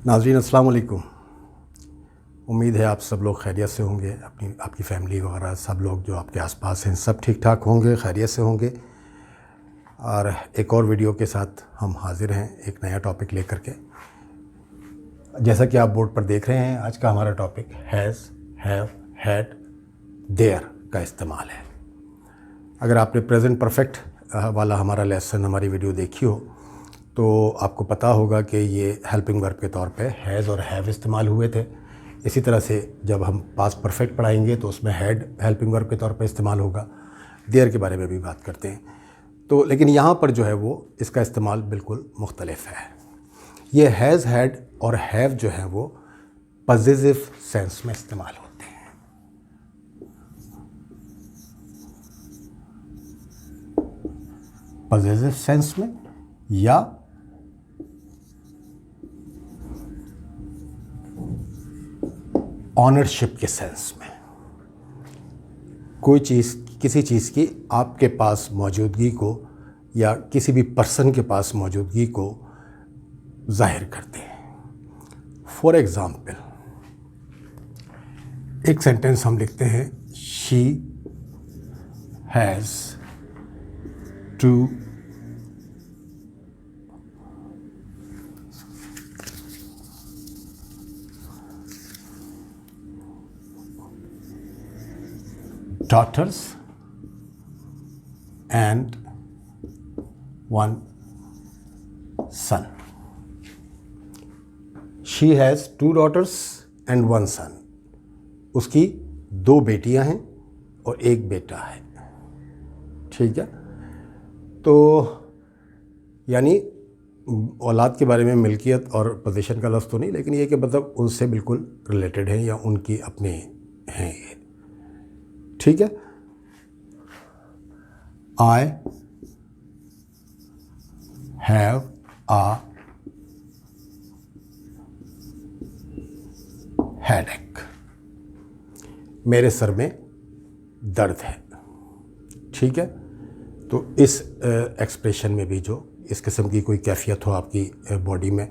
नाज़रीन अस्सलाम वालेकुम। उम्मीद है आप सब लोग खैरियत से होंगे, आपकी फ़ैमिली वगैरह सब लोग जो आपके आसपास हैं सब ठीक ठाक होंगे, खैरियत से होंगे। और एक और वीडियो के साथ हम हाज़िर हैं एक नया टॉपिक लेकर के। जैसा कि आप बोर्ड पर देख रहे हैं, आज का हमारा topic has, have, had, there का इस्तेमाल है। अगर आपने प्रेजेंट परफेक्ट वाला हमारा लेसन, हमारी वीडियो देखी हो तो आपको पता होगा कि ये हेल्पिंग वर्ब के तौर पे हैज़ और हैव इस्तेमाल हुए थे। इसी तरह से जब हम पास्ट परफेक्ट पढ़ाएंगे तो उसमें हैड हेल्पिंग वर्ब के तौर पे इस्तेमाल होगा। देयर के बारे में भी बात करते हैं तो, लेकिन यहाँ पर जो है वो इसका इस्तेमाल बिल्कुल मुख्तलिफ है। ये हैज़, हैड और हैव जो है वो पॉजिटिव सेंस में इस्तेमाल होते हैं। पॉजिटिव सेंस में या ऑनरशिप के सेंस में। कोई चीज़, किसी चीज़ की आपके पास मौजूदगी को या किसी भी पर्सन के पास मौजूदगी को जाहिर करते हैं। फॉर एग्ज़ाम्पल, एक सेंटेंस हम लिखते हैं, she has two daughters and one son. She has two daughters and one son. उसकी दो बेटियां हैं और एक बेटा है। ठीक है, तो यानी औलाद के बारे में मिल्कियत और पोजीशन का लफ्ज़ तो नहीं, लेकिन ये कि मतलब उनसे बिल्कुल रिलेटेड है या उनकी अपने हैं ये। ठीक है, I have a headache. मेरे सर में दर्द है। ठीक है, तो इस एक्सप्रेशन में भी जो इस किस्म की कोई कैफियत हो आपकी बॉडी में,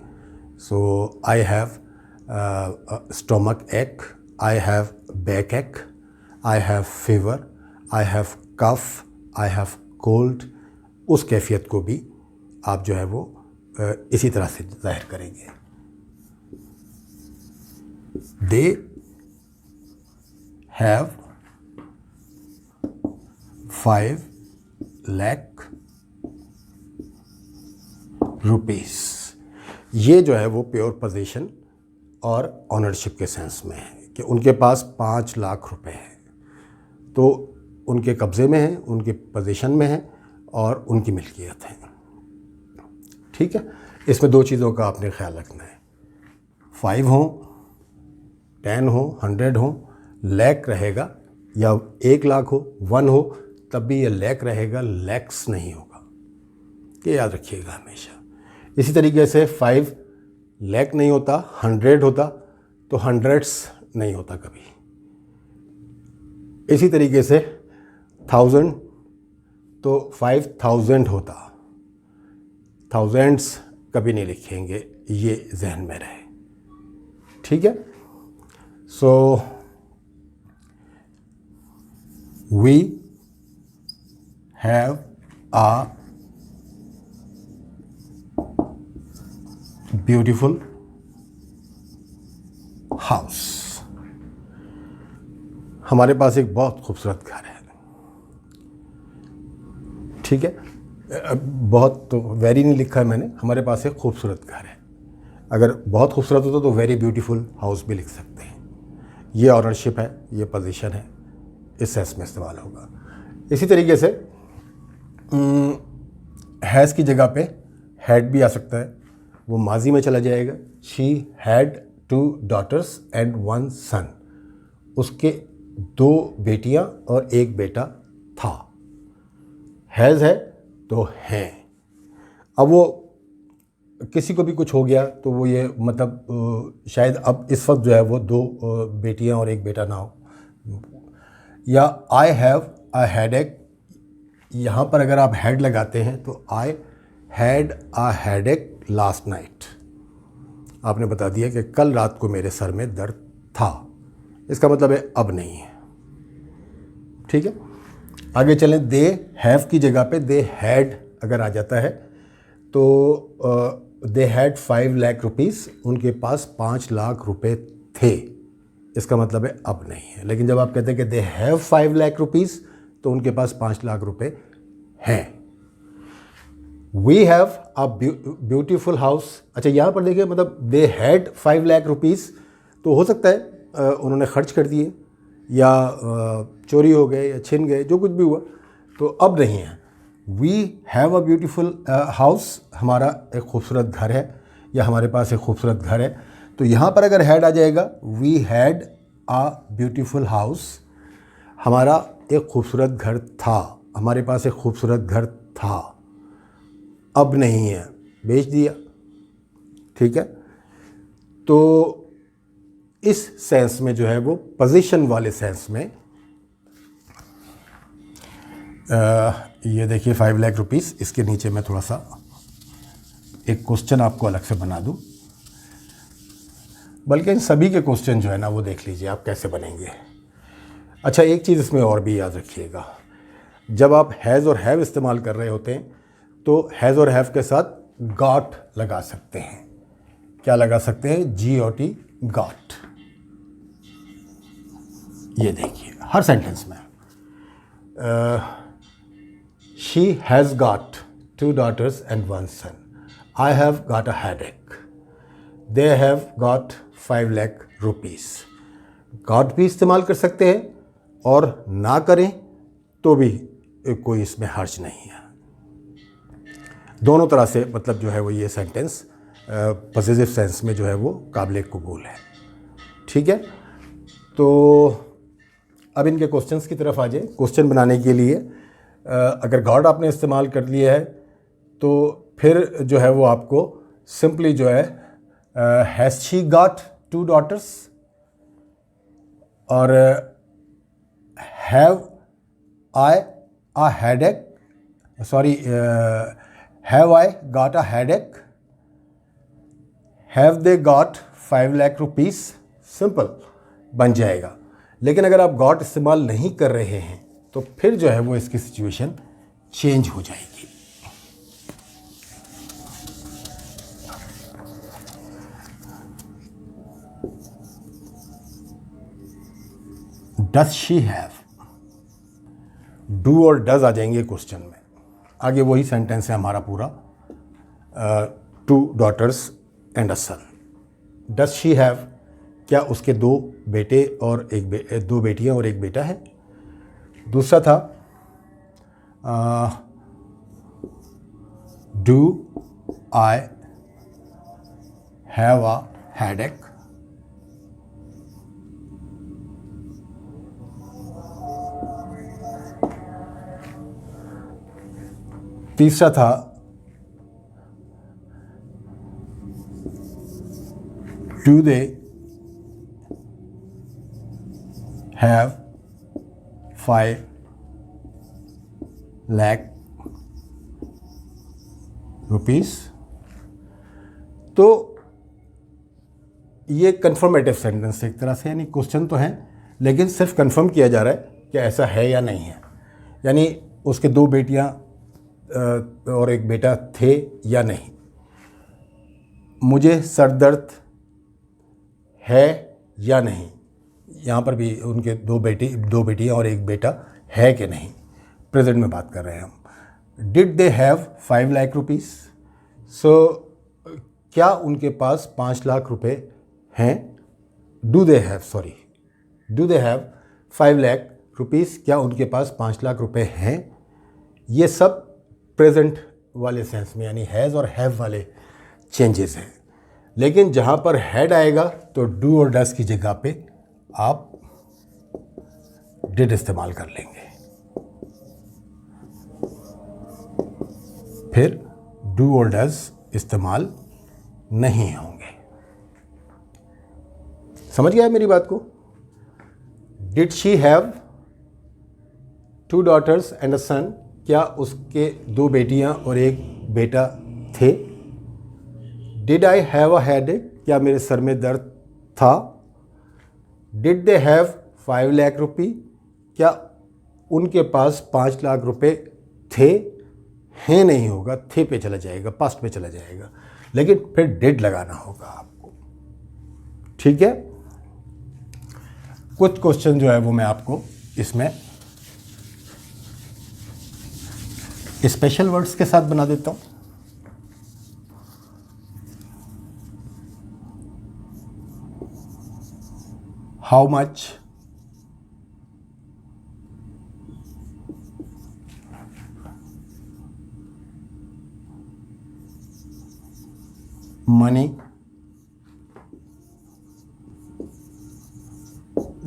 सो आई हैव स्टोमक एक, I have backache, I have fever, I have cough, I have cold, उस कैफियत को भी आप जो है वो इसी तरह से जाहिर करेंगे। दे हैव 5 लाख रुपीस। ये जो है वो प्योर पोजीशन और ऑनरशिप के सेंस में है कि उनके पास 5 लाख रुपए हैं, तो उनके कब्ज़े में है, उनके पोजीशन में है और उनकी मिल्कियत है। ठीक है, इसमें दो चीज़ों का आपने ख्याल रखना है, 5 हो, 10 हो, 100 हो, लाख रहेगा, या 1 लाख हो, 1 हो, तब भी ये लाख रहेगा, लैक्स नहीं होगा। ये याद रखिएगा हमेशा। इसी तरीके से 5 लाख नहीं होता, 100 होता तो हंड्रेड्स नहीं होता कभी। इसी तरीके से 1000 तो 5000 होता, थाउजेंड्स कभी नहीं लिखेंगे, ये जहन में रहे। ठीक है, so we have a beautiful house. हमारे पास एक बहुत खूबसूरत घर है। ठीक है, बहुत तो वेरी नहीं लिखा है मैंने, हमारे पास एक खूबसूरत घर है। अगर बहुत खूबसूरत होता तो वेरी ब्यूटीफुल हाउस भी लिख सकते हैं। ये ऑनरशिप है, ये पोजीशन है, इस सेंस में इस्तेमाल होगा। इसी तरीके से हैज़ की जगह पे हैड भी आ सकता है, वो माजी में चला जाएगा। She had 2 daughters and 1 son. उसके 2 बेटियां और 1 बेटा था। हैज़ है तो हैं। अब वो किसी को भी कुछ हो गया तो वो ये मतलब शायद अब इस वक्त जो है वो 2 बेटियां और 1 बेटा ना हो, या आई हैव अ हेडेक, यहाँ पर अगर आप हैड लगाते हैं तो I had a headache last night. आपने बता दिया कि कल रात को मेरे सर में दर्द था, इसका मतलब है अब नहीं है। ठीक है, आगे चलें। दे हैव की जगह पे दे हैड अगर आ जाता है तो दे हैड 5 लाख रुपीज़, उनके पास 5 लाख रुपए थे, इसका मतलब है अब नहीं है। लेकिन जब आप कहते हैं कि दे हैव 5 लाख रुपीज़ तो उनके पास 5 लाख रुपए हैं। We have a beautiful house. अच्छा, यहाँ पर देखिए, मतलब दे हैड 5 लाख रुपीज़ तो हो सकता है उन्होंने खर्च कर दिए या चोरी हो गए या छिन गए, जो कुछ भी हुआ, तो अब नहीं है। We have a beautiful house, हमारा एक खूबसूरत घर है या हमारे पास एक खूबसूरत घर है, तो यहाँ पर अगर हैड आ जाएगा, we had a beautiful house, हमारा एक खूबसूरत घर था, हमारे पास एक खूबसूरत घर था, अब नहीं है, बेच दिया। ठीक है, तो इस सेंस में जो है वो पोजीशन वाले सेंस में ये देखिए 5 लाख रुपीज़, इसके नीचे मैं थोड़ा सा एक क्वेश्चन आपको अलग से बना दूं, बल्कि इन सभी के क्वेश्चन जो है ना वो देख लीजिए आप कैसे बनेंगे। अच्छा, एक चीज़ इसमें और भी याद रखिएगा, जब आप हैज़ और हैव इस्तेमाल कर रहे होते हैं तो हैज़ और हैव के साथ गॉट लगा सकते हैं। क्या लगा सकते हैं? GOT, got. ये देखिए हर सेंटेंस में she has got 2 daughters and 1 son. I have got a headache. They have got 5 lakh rupees. Got भी इस्तेमाल कर सकते हैं और ना करें तो भी कोई इसमें हर्ज नहीं है। दोनों तरह से मतलब जो है वो ये सेंटेंस पॉजिटिव सेंस में जो है वो काबिल कबूल है। ठीक है, तो अब इनके क्वेश्चंस की तरफ आ जाए। क्वेश्चन बनाने के लिए अगर गॉड आपने इस्तेमाल कर लिया है तो फिर जो है वो आपको सिंपली जो है हैज़ शी गॉट 2 daughters और have I a headache, sorry have I got a headache, have they got 5 lakh rupees, simple बन जाएगा। लेकिन अगर आप गॉट इस्तेमाल नहीं कर रहे हैं तो फिर जो है वो इसकी सिचुएशन चेंज हो जाएगी। डज शी हैव, डू और डज आ जाएंगे क्वेश्चन में। आगे वही सेंटेंस है हमारा पूरा, 2 daughters and a son. Does she have, क्या उसके 2 बेटे और 2 बेटियां और 1 बेटा है। दूसरा था do I have a headache, तीसरा था do they have 5 lakh rupees. तो ये कन्फर्मेटिव सेंटेंस एक तरह से, यानी क्वेश्चन तो हैं लेकिन सिर्फ कंफर्म किया जा रहा है कि ऐसा है या नहीं है, यानी उसके 2 बेटियां और 1 बेटा थे या नहीं। मुझे सर दर्द है या नहीं, यहाँ पर भी उनके 2 बेटियाँ और 1 बेटा है कि नहीं, प्रेजेंट में बात कर रहे हैं हम। Did they have 5 lakh rupees, so क्या उनके पास 5 लाख रुपए हैं। Do they have 5 lakh rupees, क्या उनके पास 5 लाख रुपए हैं। ये सब प्रेजेंट वाले सेंस में यानी हैज़ और हैव वाले चेंजेस हैं। लेकिन जहाँ पर हैड आएगा तो डू और डज की जगह पे आप डिड इस्तेमाल कर लेंगे, फिर डू और डज इस्तेमाल नहीं होंगे। समझ गया मेरी बात को? Did she have 2 daughters and a son, क्या उसके 2 बेटियां और 1 बेटा थे। Did I have a headache, क्या मेरे सर में दर्द था? डिड दे हैव 5 लाख रुपी, क्या उनके पास 5 लाख रुपए थे? हैं नहीं होगा, थे पे चला जाएगा, पास्ट में चला जाएगा, लेकिन फिर डिड लगाना होगा आपको। ठीक है, कुछ क्वेश्चन जो है वो मैं आपको इसमें स्पेशल वर्ड्स के साथ बना देता हूं। How much, money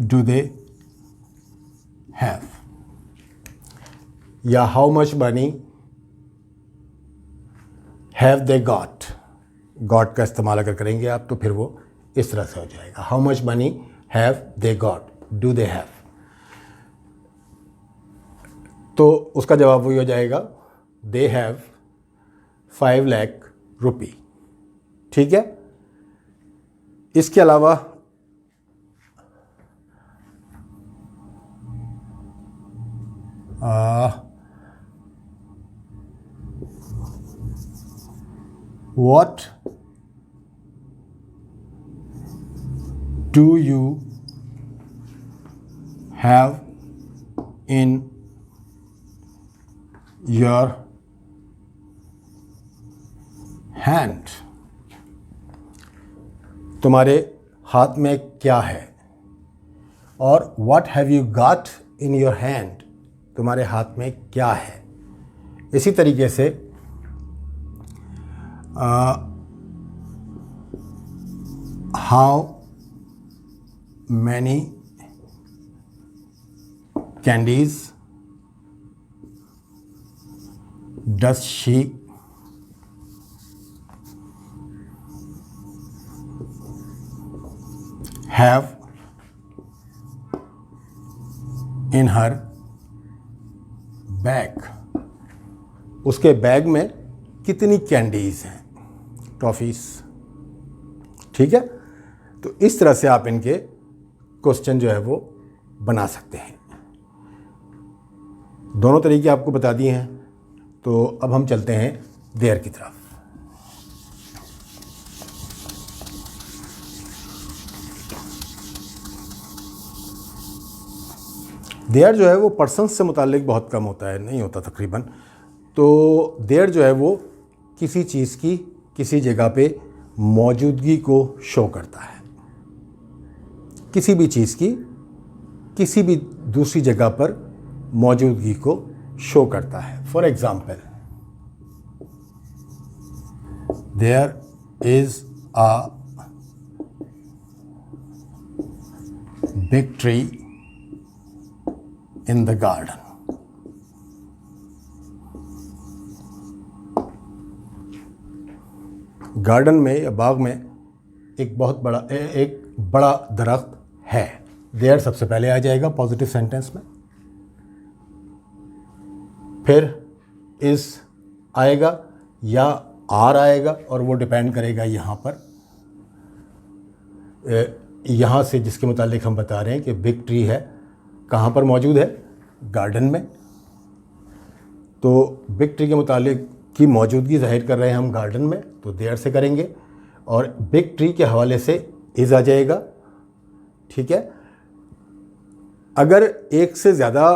do they have, या how much money have they got. Got का इस्तेमाल अगर करेंगे आप तो फिर वो इस तरह से हो जाएगा, how much money have they got, do they have. तो उसका जवाब वही हो जाएगा, दे हैव 5 लाख रुपी। ठीक है, इसके अलावा what do you have in your hand? तुम्हारे हाथ में क्या है? और what have you got in your hand? तुम्हारे हाथ में क्या है? इसी तरीके से how many candies does she have in her bag? उसके बैग में कितनी कैंडीज हैं, टॉफीज। ठीक है, तो इस तरह से आप इनके क्वेश्चन जो है वो बना सकते हैं। दोनों तरीके आपको बता दिए हैं, तो अब हम चलते हैं देयर की तरफ। देयर जो है वो पर्सन से मुताल्लिक बहुत कम होता है, नहीं होता तकरीबन। तो देयर जो है वो किसी चीज़ की किसी जगह पे मौजूदगी को शो करता है, किसी भी चीज़ की किसी भी दूसरी जगह पर मौजूदगी को शो करता है। For example, there is a big tree in the garden. Garden में या बाग में एक बड़ा दरख्त है। देयर सबसे पहले आ जाएगा पॉजिटिव सेंटेंस में, फिर इज आएगा या आर आएगा, और वो डिपेंड करेगा यहाँ पर, यहाँ से जिसके मुतालिक हम बता रहे हैं कि बिग ट्री है, कहाँ पर मौजूद है? गार्डन में। तो बिग ट्री के मुतालिक की मौजूदगी जाहिर कर रहे हैं हम गार्डन में, तो देयर से करेंगे, और बिग ट्री के हवाले से इज़ आ जाएगा। ठीक है, अगर एक से ज़्यादा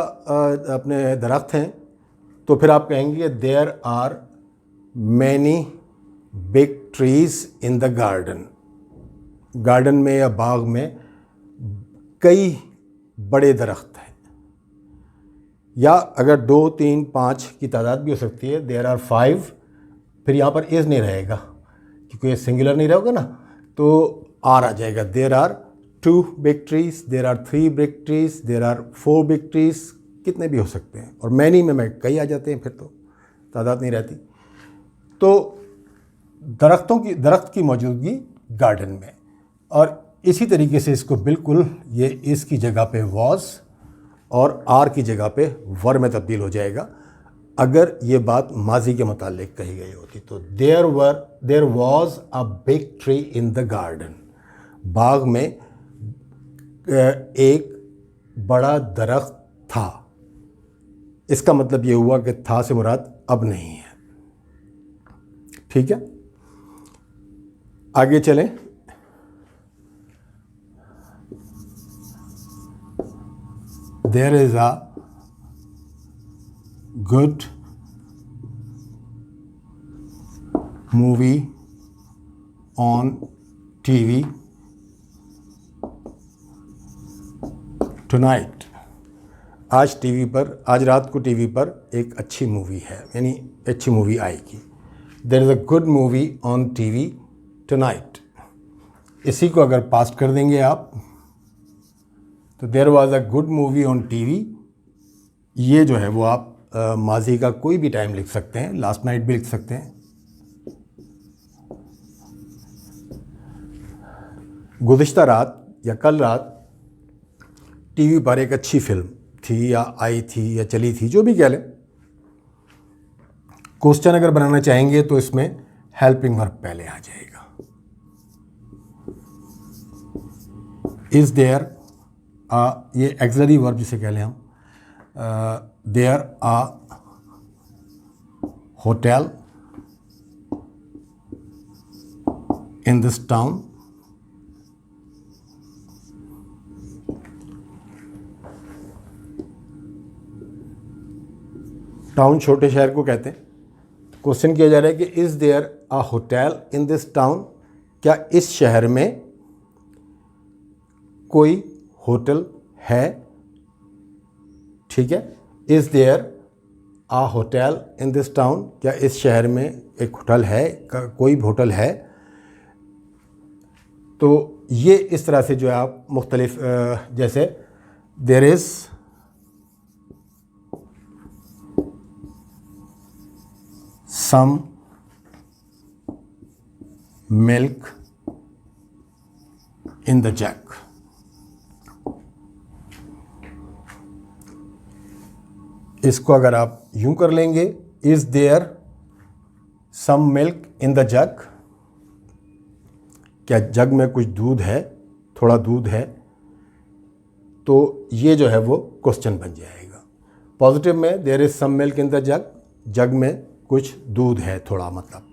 अपने दरख्त हैं तो फिर आप कहेंगे there are many big trees in the garden. Garden में या बाग में कई बड़े दरख्त हैं। या अगर 2, 3, 5 की तादाद भी हो सकती है, देयर आर 5, फिर यहाँ पर इज़ नहीं रहेगा क्योंकि ये सिंगुलर नहीं रहेगा ना, तो आर आ जाएगा। There are 2 big trees, there are 3 big trees, there are 4 big trees, कितने भी हो सकते हैं। और मैनी में कई आ जाते हैं, फिर तो तादाद नहीं रहती। तो दरख्त की मौजूदगी गार्डन में, और इसी तरीके से इसको बिल्कुल ये इस की जगह पे वॉज और आर की जगह पे वर में तब्दील हो जाएगा। अगर ये बात माजी के मुतालिक कही गई होती तो there was a big tree in the garden, बाग में एक बड़ा दरख्त था। इसका मतलब ये हुआ कि था से मुराद अब नहीं है। ठीक है, आगे चलें। There is a good movie on TV tonight. आज रात को टीवी पर एक अच्छी मूवी है, यानी अच्छी मूवी आएगी। There is a good movie on TV tonight. इसी को अगर पास्ट कर देंगे आप तो there was a good movie on TV, ये जो है वो आप माजी का कोई भी टाइम लिख सकते हैं, लास्ट नाइट भी लिख सकते हैं। गुज़िश्ता रात या कल रात टीवी पर एक अच्छी फिल्म थी या आई थी या चली थी, जो भी कह लें। क्वेश्चन अगर बनाना चाहेंगे तो इसमें हेल्पिंग वर्ब पहले आ जाएगा। इज देयर ये एक्सिलरी वर्ब जिसे कह लें हम, there a hotel in this town. Town छोटे शहर को कहते हैं। क्वेश्चन किया जा रहा है कि is there a hotel in this town, क्या इस शहर में कोई होटल है। ठीक है, is there a hotel in this town, क्या इस शहर में एक होटल है, कोई होटल है। तो ये इस तरह से जो है आप मुख्तलिफ, जैसे there is some milk in the jug। इसको अगर आप यूं कर लेंगे, is there some milk in the jug, क्या जग में कुछ दूध है, थोड़ा दूध है, तो ये जो है वो क्वेश्चन बन जाएगा। पॉजिटिव में there is some milk in the jug, जग में कुछ दूध है थोड़ा, मतलब।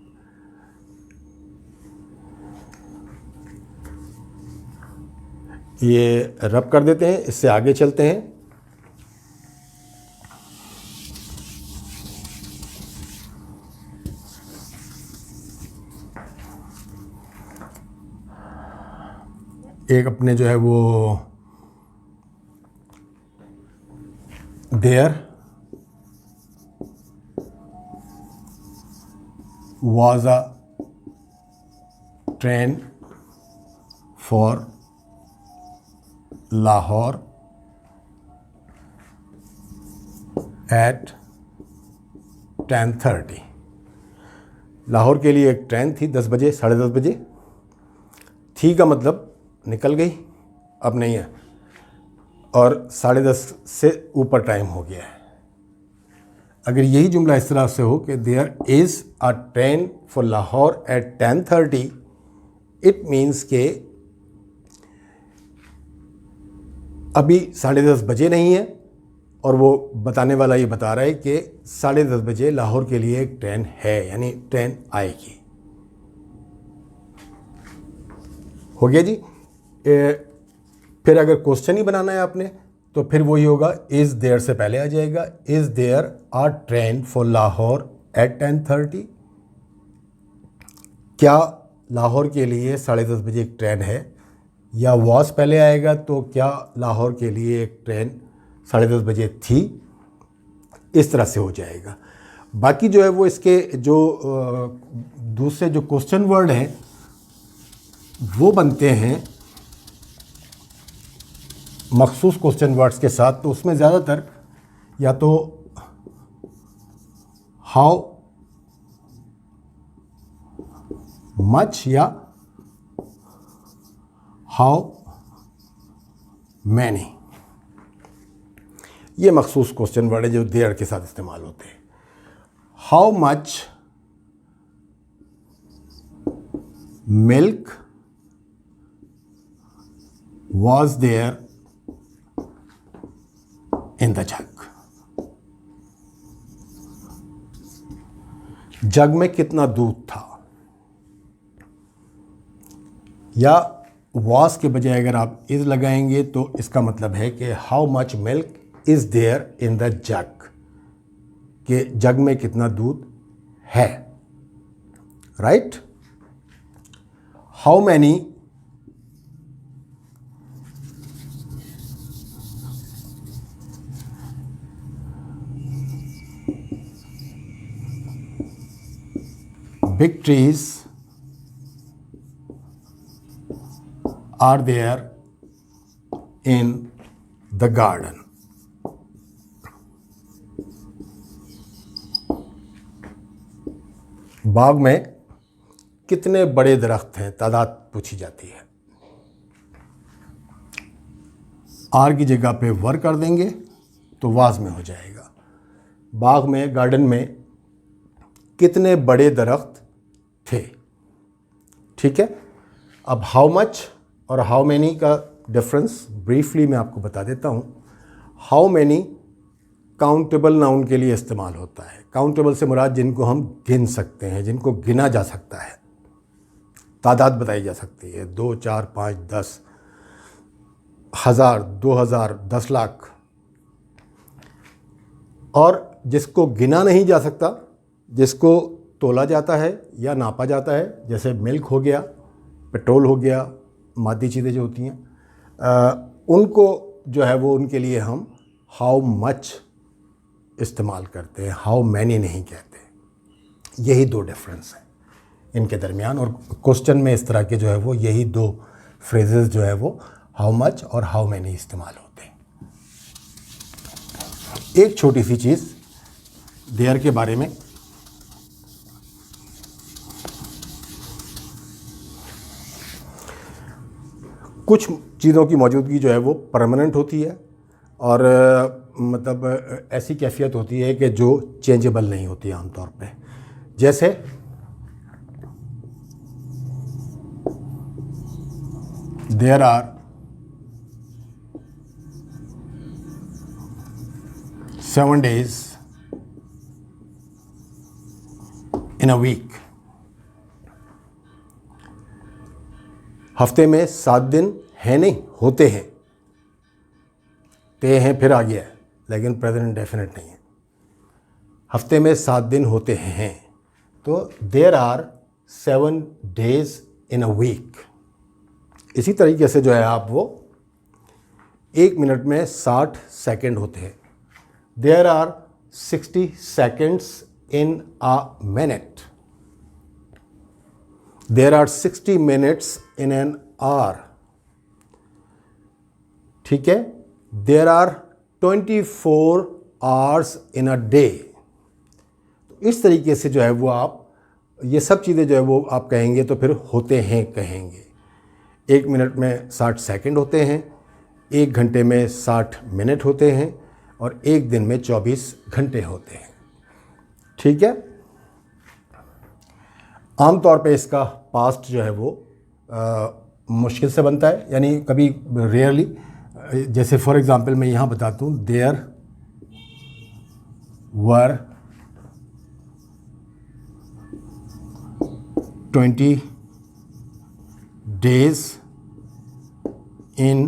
ये रब कर देते हैं, इससे आगे चलते हैं। एक अपने जो है वो there was a train for Lahore at 10:30। Lahore के लिए एक ट्रेन थी 10 बजे, 10:30 बजे। थी का मतलब निकल गई, अब नहीं है, और 10:30 से ऊपर टाइम हो गया है। अगर यही जुमला इस तरह से हो कि there is a train for Lahore at 10:30, it means के अभी 10:30 बजे नहीं है, और वो बताने वाला ये बता रहा है कि 10:30 बजे लाहौर के लिए एक ट्रेन है, यानी ट्रेन आएगी। हो गया जी। फिर अगर क्वेश्चन ही बनाना है आपने तो फिर वही होगा, इज़ देयर से पहले आ जाएगा, is there a train for Lahore at 10:30, क्या लाहौर के लिए 10:30 बजे एक ट्रेन है। या वॉज पहले आएगा तो क्या लाहौर के लिए एक ट्रेन 10:30 बजे थी, इस तरह से हो जाएगा। बाकी जो है वो इसके जो दूसरे जो क्वेश्चन वर्ड हैं वो बनते हैं मखसूस क्वेश्चन वर्ड्स के साथ। तो उसमें ज़्यादातर या तो हाउ मच या हाउ मैनी, ये मखसूस क्वेश्चन वर्ड है जो देयर के साथ इस्तेमाल होते हैं। How much milk was there in the jug? जग में कितना दूध था, या was के बजाय अगर आप is लगाएंगे तो इसका मतलब है कि how much milk is there in the jug, कि जग में कितना दूध है, right? How many big trees are there in the garden? बाग में कितने बड़े दरख्त हैं, तादाद पूछी जाती है। आर की जगह पे वर कर देंगे तो वाज में हो जाएगा। बाग में, गार्डन में कितने बड़े दरख्त थे, ठीक है। अब हाउ मच और हाउ मैनी का डिफरेंस ब्रीफली मैं आपको बता देता हूँ। हाउ मैनी काउंटेबल नाउन के लिए इस्तेमाल होता है। काउंटेबल से मुराद जिनको हम गिन सकते हैं, जिनको गिना जा सकता है, तादाद बताई जा सकती है, 2, 4, 5, 10, 1000, 2000, 10 लाख। और जिसको गिना नहीं जा सकता, जिसको तोला जाता है या नापा जाता है, जैसे मिल्क हो गया, पेट्रोल हो गया, मादी चीज़ें जो होती हैं, उनको जो है वो, उनके लिए हम हाउ मच इस्तेमाल करते हैं, हाउ मैनी नहीं कहते। यही दो डिफरेंस हैं इनके दरमियान, और क्वेश्चन में इस तरह के जो है वो यही दो फ्रेजेस जो है वो हाउ मच और हाउ मैनी इस्तेमाल होते हैं। एक छोटी सी चीज़ देयर के बारे में, कुछ चीज़ों की मौजूदगी जो है वो परमानेंट होती है, और मतलब ऐसी कैफियत होती है कि जो चेंजेबल नहीं होती आमतौर पे। जैसे there are 7 days in a week। हफ्ते में 7 दिन है नहीं, होते हैं, ते हैं फिर आ गया है, लेकिन प्रेजेंट इंडेफिनिट नहीं है। हफ्ते में 7 दिन होते हैं, तो there are 7 days in a week। इसी तरीके से जो है आप वो 1 मिनट में 60 सेकंड होते हैं। There are 60 seconds in a minute। There are 60 minutes in an hour, ठीक है। There are 24 hours in a day। तो इस तरीके से जो है वो आप ये सब चीज़ें जो है वो आप कहेंगे तो फिर होते हैं कहेंगे। 1 मिनट में 60 सेकंड होते हैं, 1 घंटे में 60 मिनट होते हैं, और 1 दिन में 24 घंटे होते हैं, ठीक है। आम तौर पे इसका पास्ट जो है वो मुश्किल से बनता है, यानी कभी रेयरली। जैसे फॉर एग्जांपल मैं यहाँ बताता हूँ, there were 20 days in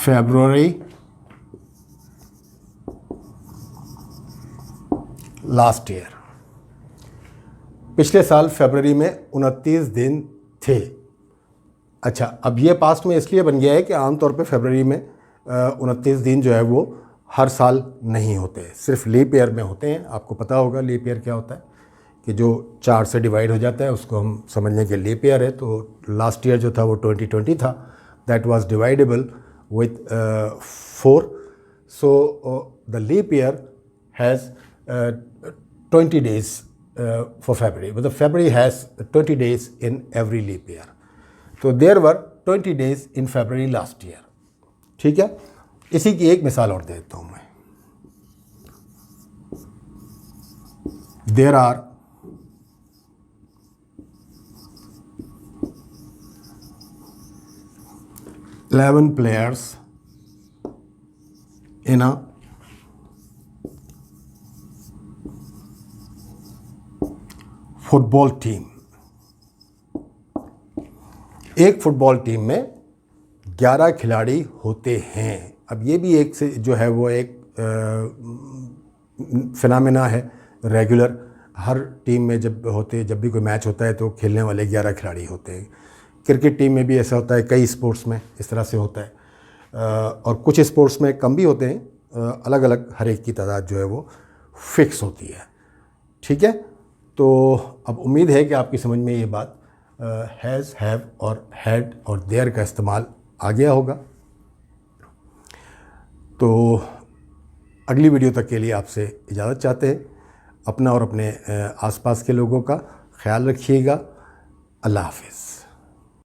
February last year. पिछले साल फरवरी में 29 दिन थे। अच्छा, अब ये पास्ट में इसलिए बन गया है कि आमतौर पे फरवरी में 29 दिन जो है वो हर साल नहीं होते, सिर्फ लीप ईयर में होते हैं। आपको पता होगा लीप ईयर क्या होता है, कि जो 4 से डिवाइड हो जाता है उसको हम समझ लें कि लीप ईयर है। तो लास्ट ईयर जो था वो 2020 था, that was divisible with 4। So the leap year has 20 days for February, but the February has 20 days in every leap year. So there were 20 days in February last year, ठीक है। इसी की एक मिसाल और देता हूँ मैं। There are 11 players in a football team. एक फुटबॉल टीम में 11 खिलाड़ी होते हैं। अब ये भी एक से जो है वो एक फिनोमेना है रेगुलर। हर टीम में जब भी कोई मैच होता है तो खेलने वाले 11 खिलाड़ी होते हैं। क्रिकेट टीम में भी ऐसा होता है, कई स्पोर्ट्स में इस तरह से होता है, और कुछ स्पोर्ट्स में कम भी होते हैं। अलग अलग हर एक की तादाद जो है वो फिक्स होती है। ठीक है, तो अब उम्मीद है कि आपकी समझ में ये बात हैज़, हैव और हैड और देयर का इस्तेमाल आ गया होगा। तो अगली वीडियो तक के लिए आपसे इजाज़त चाहते हैं। अपना और अपने आसपास के लोगों का ख्याल रखिएगा। अल्लाह हाफिज़।